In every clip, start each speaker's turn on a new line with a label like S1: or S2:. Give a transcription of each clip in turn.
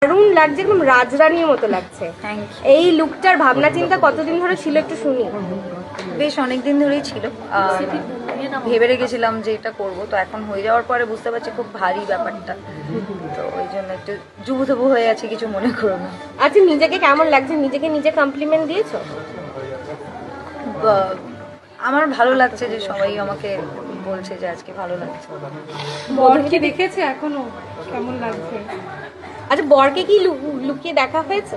S1: দারুণ লাগছে, একদম রাজরানীর মতো লাগছে। এই লুকটার ভাবনা চিন্তা কতদিন ধরে ছিল একটু শুনি।
S2: বেশ অনেকদিন ধরেই ছিল, ভেবে রেখেছিলাম যে এটা করবো, তো এখন হয়ে যাওয়ার পরে বুঝতে পারছি খুব ভারী ব্যাপারটা, তো ওই জন্য একটু জুবুথুবু হয়ে আছে, কিছু মনে করো না।
S1: আচ্ছা, নিজেকে কেমন লাগছে? নিজেকে নিজে কমপ্লিমেন্ট দিয়েছো?
S2: আমার ভালো লাগছে যে সবাই আমাকে বলছে যে আজকে ভালো লাগছে।
S3: বরকে দেখেছে এখনো কেমন লাগছে?
S1: আচ্ছা, বরকে কি লুকিয়ে দেখা হয়েছে?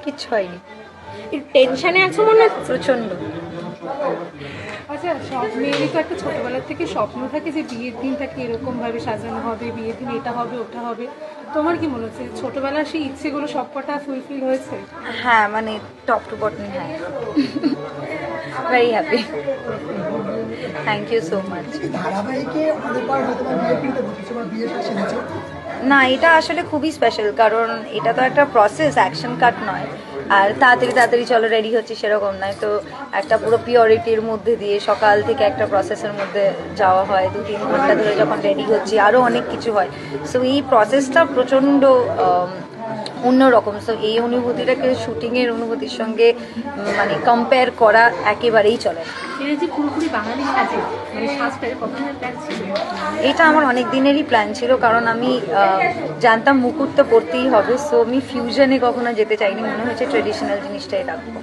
S2: কিচ্ছু হয়নি।
S1: টেনশনে আছো মনে হচ্ছে
S2: প্রচন্ড।
S3: আচ্ছা, সব মেয়েরই তো একটা ছোটবেলার থেকে স্বপ্ন থাকে যে বিয়ের দিনটাকে এরকম ভাবে সাজানো হবে, বিয়ের দিন এটা হবে ওটা হবে। তোমার কি মনে হচ্ছে ছোটবেলার সেই ইচ্ছেগুলো সবকটা ফুলফিল হয়েছে?
S2: হ্যাঁ, মানে টপ টু বটম, হ্যাঁ। Very happy, thank you so much. না, এটা আসলে খুবই স্পেশাল, কারণ এটা তো একটা প্রসেস, অ্যাকশন কাট নয়। আর তাড়াতাড়ি তাড়াতাড়ি চলো রেডি হচ্ছে সেরকম নয়, তো একটা পুরো পিওরিটির মধ্যে দিয়ে সকাল থেকে একটা প্রসেসের মধ্যে যাওয়া হয়, 2-3 ঘন্টা ধরে যখন রেডি হচ্ছি আরও অনেক কিছু হয়। সো এই প্রসেসটা প্রচণ্ড অন্যরকম। সো এই অনুভূতিটাকে শুটিংয়ের অনুভূতির সঙ্গে মানে কম্পেয়ার করা একেবারেই চলে না। এটা আমার অনেক দিনেরই প্ল্যান ছিল, কারণ আমি জানতাম মুকুট তো পড়তেই হবে, সো আমি ফিউশনে কখনো যেতে চাইনি, মনে হয়েছে ট্রেডিশনাল জিনিসটাই রাখবো।